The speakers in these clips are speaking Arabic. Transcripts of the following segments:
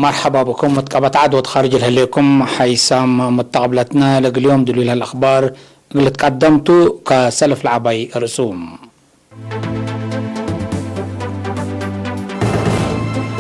مرحبا بكم متقبط عدوة خارج الهليكم حيسام متقبلتنا اليوم دليل الأخبار اللي تقدمتوا كسلف العبي رسوم.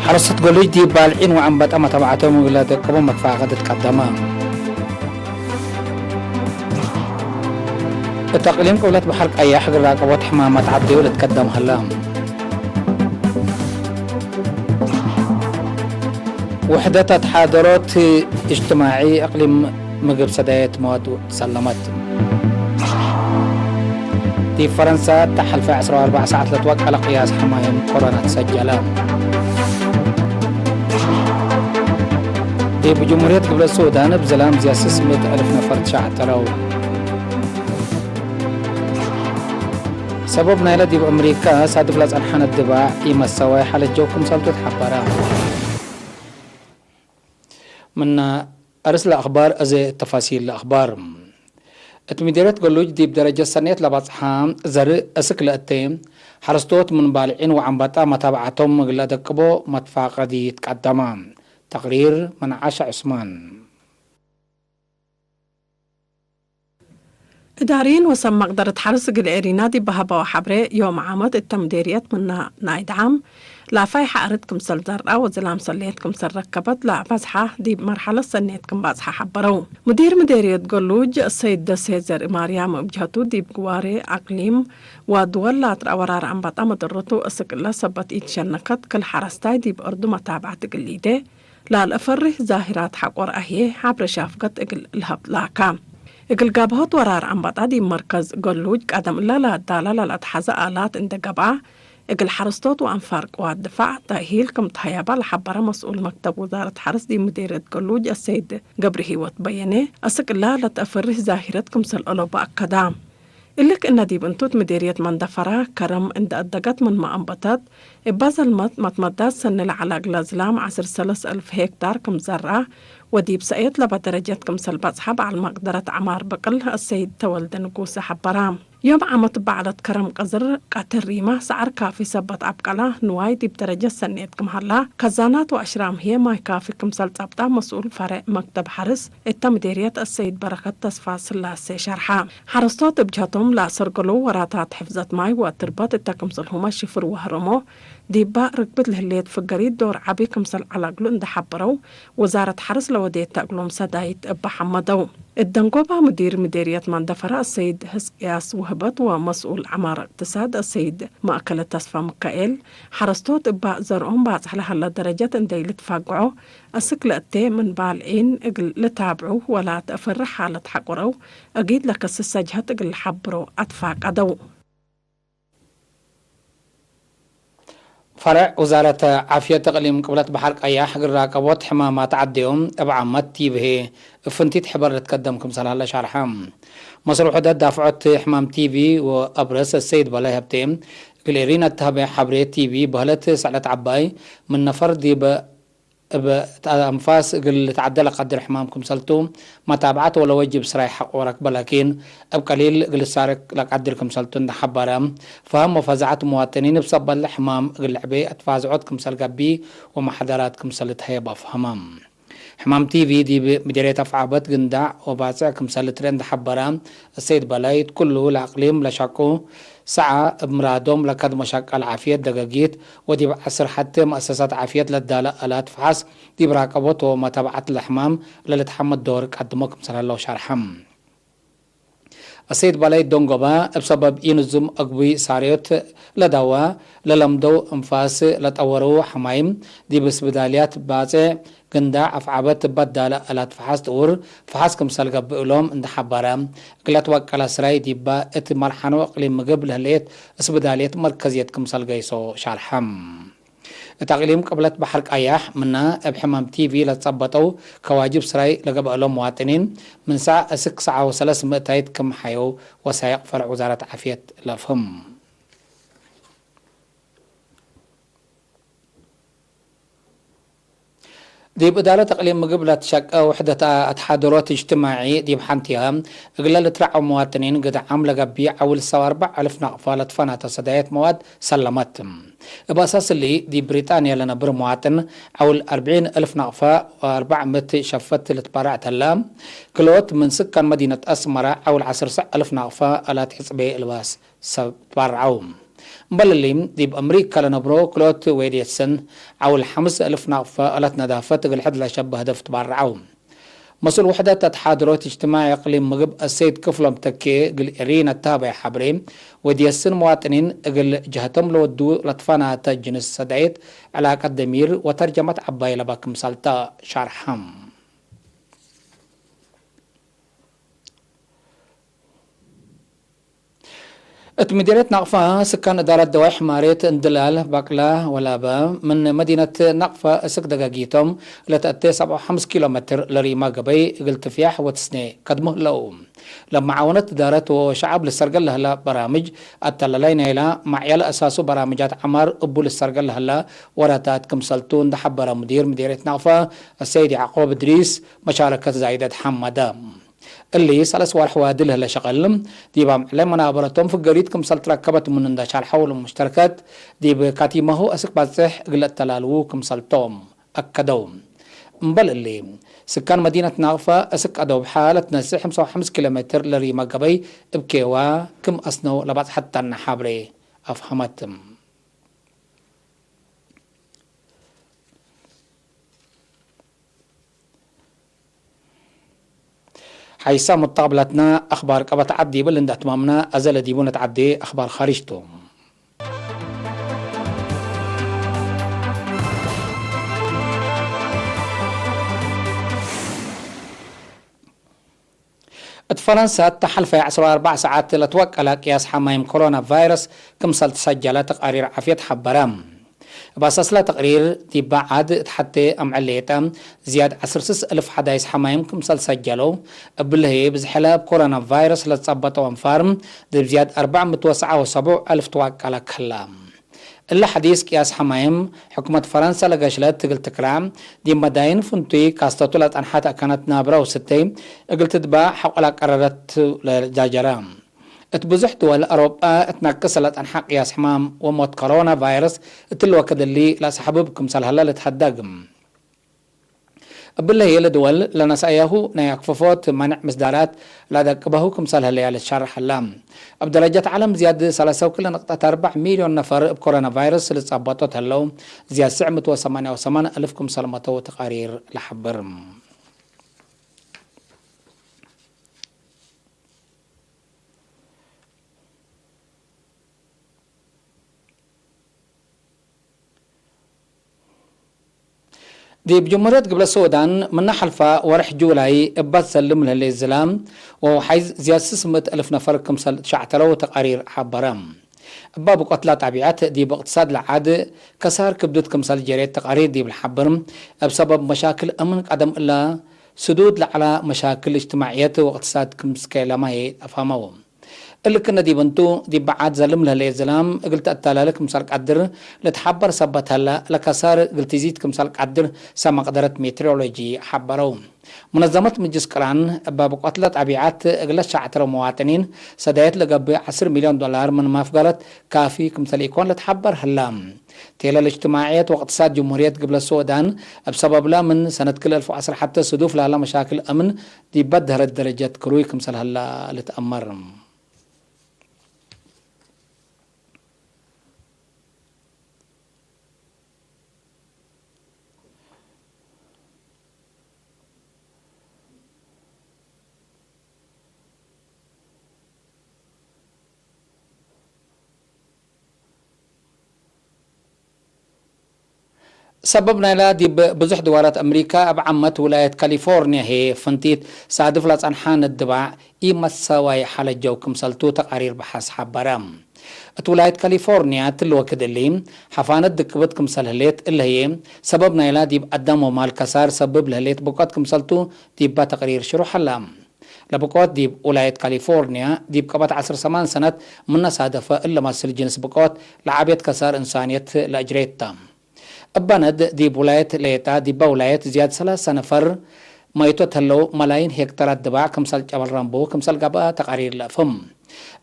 حرصت قولي دي بالعين وعنبت أما تبعتهم ولا تقبوا مدفع غد تقدمها. التقليم قولت بحرق أي حق راقبات حمامة عبدي ولا تقدم هلام. وحدة تحاضرات اجتماعي اقليم مقب سداية مواد سلمت. في فرنسا تحل في 14 ساعات لتوقع لقياس حمايم كورونا تسجلان. في بجمهورية قبل السودان بزلام زي 600,000 نفر تشعتروا. سببنا يلدي بأمريكا صادف لازم حان الدباع إيما السواي حالة جوكم سلطة حبرا. من أرسل الأخبار أزي تفاصيل الأخبار. اتمديرت قلوج دي بدرجة سنية لباصحام زر أسكل التيم حرستوت من بالعين وعنبطا متابعتهم مقلا دقبو متفاقة دي تقدمان. تقرير من عاشا عثمان. إدارين وسم مقدرة حرس قلعيرينا دي بهبا وحبري يوم عامد التمديريات من نايد عام لا فايحة أردكم سلدرقة وزلام سليتكم سلركبت لا بزحة دي مرحلة سنيتكم بزحة حبرو مديرية قلوج السيد سيزر مريم بجهتو دي بقواري أقليم ودول لا ترورار عن بطا مدرتو أسكلا سبت إتشنكت كل حرستاي دي بأردو متابعة قليدة لا الأفره ظاهرات حقور أهيه عبر شافقت إقل الهب لاكام إقل قابهات ورار عن بطا دي مركز قلوج قدم لا دالة لا تحزى آلات اند قبعة إقل حرستوت وأنفارق والدفاع تأهيل كم تحيابا لحبرة مسؤول مكتب وزارة حرس دي مديرية قلوج السيد قبره وتبينه أسك لا تأفره ظاهرتكم سلقلو بأكدام إلك إن دي بنتوت مديرية مندفرة كرم إند أدقت من ما أنبتت إبازل متمدات سن العلاق لازلام 10,000 هكتار كم زرعة وديب سايت لبا درجات كم سلبات حب على مقدرة عمار بقل السيد تولد نقوس حبرام يوم عمت بعلت كرم قزر قاتل ريمة سعر كافي سبت عبقلا نواي ديب درجة سنيت كم هلا كزانات وأشرام هي ماي كافي كم سلطابتا مسؤول فرع مكتب حرس التمديرية السيد بركة تصفى سلاسي شرحة حرستات بجهتهم لا سرقلو وراتات حفظت ماي وتربط التكمسل هما شفر وهرمو ديبا ركبت الهليت فقريد دور عبي كمسل على قلو اند حبرو وزارة حرس لوديت تقلوم سدايت أبا حمدو الدنقوبة مديرية مندفرة السيد هسقياس وهبت ومسؤول عمار اقتصاد السيد مأكل تصفى مكائل حرستوت أبا زرعهم بعض على هلا درجات اندي لتفاقعو السكلة من بالعين اقل لتابعو ولا تأفر حالة حقرو أقيد لك السجهة اقل حبرو أتفاق أدو فرع وزارة عافية تقليم قبلت بحرق أياح راكبوت حمامات عديهم أبع متي به فنتي تحبر تقدمكم صلى الله شرحام مصر وحدات دافعت حمام تي في وأبرز السيد بلاي هبتيم قليرين التهبع حبري تي في بهلت سعلة عباي من نفر دي بأنفاس قل تعدل قدر حمامكم سلتو متابعات ولا وجب سراي حق وركب لكن قليل قل سارك لك قدركم سلتو حبرام فهم وفزعت مواطنين بسبب الحمام قل عبي اتفازعتكم سلقبي ومحضراتكم سلت هيبا فهمام حمام تي في دي مديرية أفعابت قندع وباسعكم سلت رند حبرام السيد بلايت كله العقليم لشاكو ساعة بمرادهم لكد مشاكل عافية دقاقيت ودي بعصر حتى مؤسسات عافية للدالة ألات فحص دي براقبوت ومتابعة الحمام للتحمد دورك قدمكم صلى الله شرحم السيد بلاي دونغوبا بسبب ينزم أقوي ساريوت لدوا للمدو انفاس لتورو حمايم دي بس بداليات بازي قندع أفعابت بدالة ألات فحص تور فحص كم سلقب بقلوم اند حبارام قلت وقلا سراي ديبا ات مرحانو اقليم مقبل هليت اسبداليات مركزيت كم سلقيسو شارحم التقليم قبلت بحرق أياح منا بحمام تي في لتصبتو كواجب سراي لقب لهم مواطنين من ساعة 6:03 كم حيو وسائق فرع وزارة عافية لفهم ديب إدارة تقليم مقبلة شق وحدة تحضرات اجتماعي ديب حنتيها إقلال ترعى مواطنين قد عاملة قبيع أول 4,000 نقفة لطفانة صدايات مواد سلمت بأساس اللي دي بريطانيا لنا بر مواطن أول 40,000 نقفة و400 شفت لتبارعت اللام كلوت من سكان مدينة أسمرة أول 10,000 نقفة ألا تحسبي الباس سبارعوم مبلليم ديب أمريكا لنبرو كلوت ويديتسن أول 5,000 نقفة ألت نظافة الحد لا شبه هدف تبرعوم مسؤول وحدة تحاضرات اجتماعي إقليم مغب السيد كفلم تكي قل إرينا التابع حبريم وديسن مواطنين قل جهتم لودو لطفانا تجنس سدعيت علاقة دمير وترجمة عباي لباكم سالتا شرحهم مدينة نقفة سكان إدارة دواح ماريت اندلال باقلا ولابا من مدينة نقفة سك دقاقيتهم لتأتي 7.5 كيلومتر لريما قبي قلت فياح وتسني قدمه لهم لما عاونت إدارة وشعب للسرقل لهلا برامج التلالين إلى معيال أساسو برامجات عمار أبو للسرقل لهلا وراتات كمسلتون دحبر مديرة نقفة السيد يعقوب إدريس مشاركة زايدة حمدا اللي سلس والحوادل هلا شغلم ديبا لما نابرتهم في قريتكم سلت ركبت من اندشال حول المشتركات ديب كاتيمه هو اسك بازح قلت تلالو كم سلتهم اكدوم مبل اللي سكان مدينة نقفة اسك ادو بحالة نسيح 5 كيلومتر لريما قبي ابكيوا كم اسنو لبعض حتى النحابري افهمتم حيسا متقابلتنا أخبار قبط عدي بلند أتمامنا أزل ديبونة عدي أخبار خارجتو فرنسا تحل في 14 ساعات لتوكل قياس حمايم كورونا فيروس كمسل تسجل تقارير عافية حبرام بأساس لا تقرير دي بعد حتى أمعليتا زياد 10,000 حدايس حمايم كمسل سجلوا بالهي بزحلاب كورونا فيروس لتصبتوا انفارم دي بزياد 479,000 توكل كلام إلا حديث قياس حمايم حكومة فرنسا لقاشلات تقل تكرام دي مداين فنتي كاستطولات أنحات كانت نابرة وستين قلت تتباع حقلا قررت لجاجرام اتبزح دول أوروبا اتناقصلت عن حق قياس حمام وموت كورونا فيروس اتلوكد اللي لا سحببكم سالهلا لتحدقم بالله يلا دول لنا ساياهو نيكففوت منع مسدارات لا دقبهوكم سالهلا للشرح اللام بدرجة عالم زيادة 3.4 مليون نفر بكورونا فيروس اللي تصابتوا هلو زيادة 988,000 سلمتو تقارير لحبرم دي بجمهورية قبل السودان من حلفة ورح جولاي ابات سلم لها الزلام وحيز زيادة 600,000 نفر كمسل شعترو تقارير حبرام باب قتلى طبيعات دي باقتصاد العاد كسار كبدت كمسل جريت تقارير دي بالحبرم بسبب مشاكل امن قدم الا سدود على مشاكل اجتماعيات واقتصاد كمسكي لما هي افهموهم اللي كنا دي بنتو دي بعد زلم لها الزلام قلت اتلالك مسالك قدر لتحبر سبت هلا لكسار قلت يزيد كمسالك قدر سما قدرت ميترولوجي حبروا منظمة مجلس قران باب قتلة طبيعات اغلت شعتر مواطنين سدايت لقبي 10 مليون دولار من مافقالت كافي كمسال يكون لتحبر هلام تيلا الاجتماعيات واقتصاد جمهورية قبل السودان بسبب لا من سنة كل 2010 حتى صدوف لها مشاكل امن دي بدهر الدرجة كروي كمسال هلا لتأمر سببنا لا دي بزح دوارات أمريكا بعمت ولاية كاليفورنيا هي فنتيت صادف لا أنحان الدبع إيما السواي حال الجو كمسلتو تقارير بحاس حبرام ولاية كاليفورنيا تلو كدليم حفانت دكبت كمسلهليت اللي هي سببنا لا دي قدامه مال كسار سبب لهليت بقات كمسلتو دي تقرير شروح اللام لبقوات ديب ولاية كاليفورنيا ديب قبط 10 سنة من صادفة إلا ما سل جنس بقوات لعبيت كسار إنسانية لأجريت تام أباند دي ولاية ليتا دي ولاية زياد 3 نفر ما يتوتلو ملايين هكتارات دباع كمسال جبل رامبو كمسال قبا تقارير لفم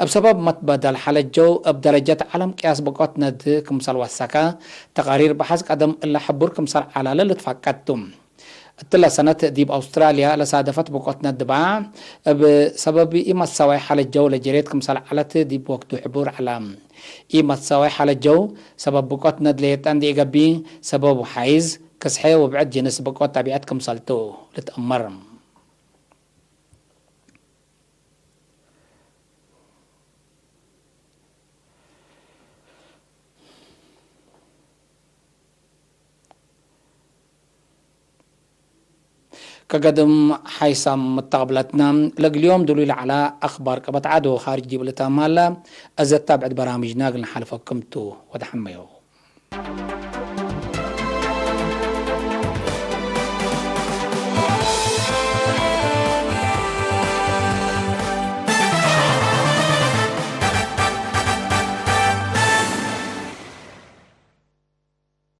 بسبب متبدل حالة جو بدرجة عالم قياس بقوت ند كمسال وسكا تقارير بحث قدم إلا حبور كمسال على للتفاقتم التلا سنة ديب أستراليا لصادفت بقوتنا الدباع بسبب إما تساوي حالة جو لجريت كمسال على ديب وقت حبور علام إما تساوي حالة جو سبب بقوتنا دليتان دي إيجابي سبب حيز كسحي وبعد جنس بقوت طبيعت كمسالتو لتأمر كقدم حيسام متقبلتنا لقليوم دليل على أخبار كبت عادو خارج جبلة مالا أزد تابعت برامجنا قلنا حالفكمتو ودحميو